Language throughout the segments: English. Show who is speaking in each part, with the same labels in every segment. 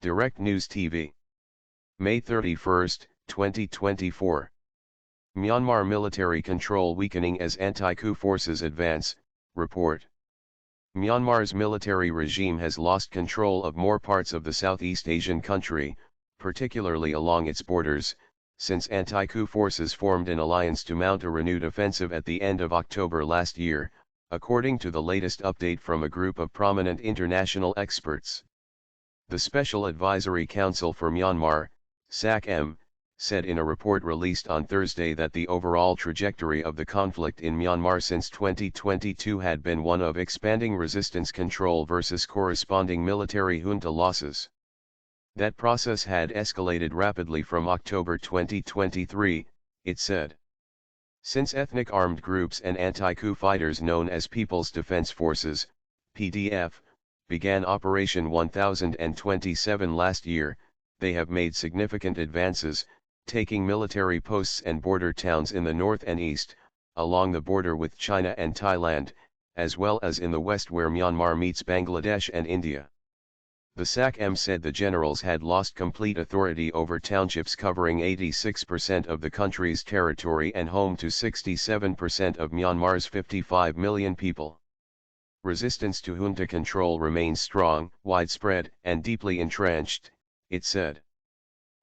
Speaker 1: Direct News TV. May 31, 2024. Myanmar military control weakening as anti-coup forces advance, report. Myanmar's military regime has lost control of more parts of the Southeast Asian country, particularly along its borders, since anti-coup forces formed an alliance to mount a renewed offensive at the end of October last year, according to the latest update from a group of prominent international experts. The Special Advisory Council for Myanmar, SAC-M, said in a report released on Thursday that the overall trajectory of the conflict in Myanmar since 2022 had been one of expanding resistance control versus corresponding military junta losses. That process had escalated rapidly from October 2023, it said. Since ethnic armed groups and anti-coup fighters known as People's Defense Forces, PDF, began Operation 1027 last year, they have made significant advances, taking military posts and border towns in the north and east, along the border with China and Thailand, as well as in the west where Myanmar meets Bangladesh and India. The SAC-M said the generals had lost complete authority over townships covering 86% of the country's territory and home to 67% of Myanmar's 55 million people. Resistance to junta control remains strong, widespread, and deeply entrenched, it said.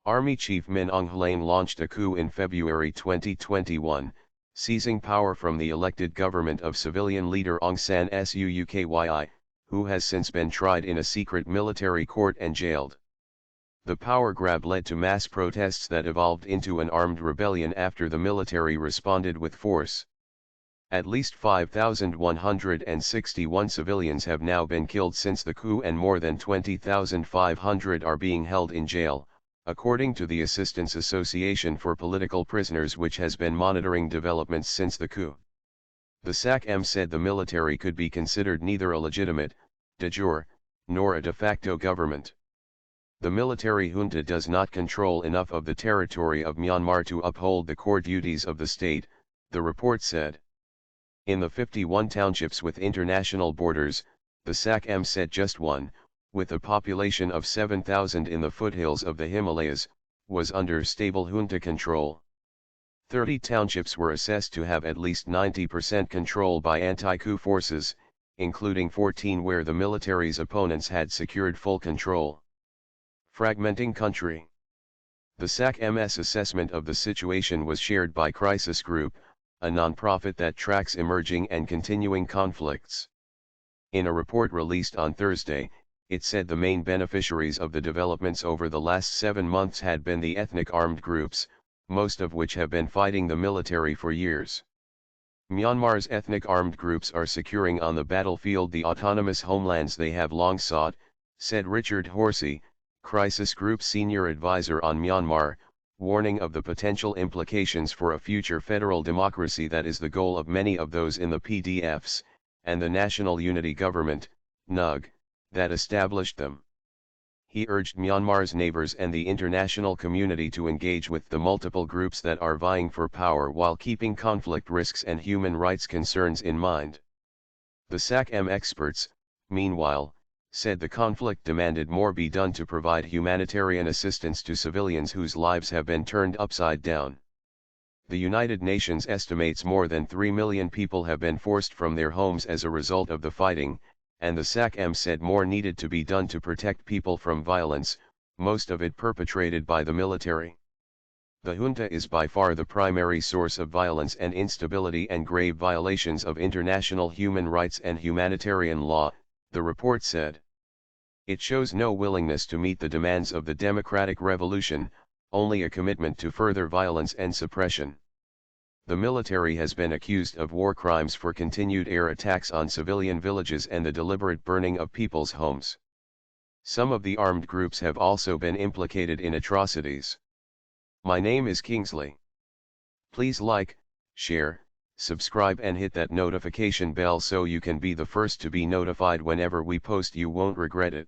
Speaker 1: Army Chief Min Aung Hlaing launched a coup in February 2021, seizing power from the elected government of civilian leader Aung San Suu Kyi, who has since been tried in a secret military court and jailed. The power grab led to mass protests that evolved into an armed rebellion after the military responded with force. At least 5,161 civilians have now been killed since the coup and more than 20,500 are being held in jail, according to the Assistance Association for Political Prisoners, which has been monitoring developments since the coup. The SAC-M said the military could be considered neither a legitimate, de jure, nor a de facto government. The military junta does not control enough of the territory of Myanmar to uphold the core duties of the state, the report said. In the 51 townships with international borders, the SAC-M said just one, with a population of 7,000 in the foothills of the Himalayas, was under stable junta control. 30 townships were assessed to have at least 90% control by anti-coup forces, including 14 where the military's opponents had secured full control. Fragmenting country. The SAC-M's assessment of the situation was shared by Crisis Group, a non-profit that tracks emerging and continuing conflicts. In a report released on Thursday, it said the main beneficiaries of the developments over the last 7 months had been the ethnic armed groups, most of which have been fighting the military for years. Myanmar's ethnic armed groups are securing on the battlefield the autonomous homelands they have long sought, said Richard Horsey, Crisis Group's senior advisor on Myanmar, warning of the potential implications for a future federal democracy that is the goal of many of those in the PDFs, and the National Unity Government, NUG, that established them. He urged Myanmar's neighbors and the international community to engage with the multiple groups that are vying for power while keeping conflict risks and human rights concerns in mind. The SAC-M experts, meanwhile, said the conflict demanded more be done to provide humanitarian assistance to civilians whose lives have been turned upside down. The United Nations estimates more than 3 million people have been forced from their homes as a result of the fighting, and the SAC-M said more needed to be done to protect people from violence, most of it perpetrated by the military. The junta is by far the primary source of violence and instability and grave violations of international human rights and humanitarian law, the report said. It shows no willingness to meet the demands of the democratic revolution, only a commitment to further violence and suppression. The military has been accused of war crimes for continued air attacks on civilian villages and the deliberate burning of people's homes. Some of the armed groups have also been implicated in atrocities. My name is Kingsley. Please like, share, subscribe and hit that notification bell so you can be the first to be notified whenever we post. You won't regret it.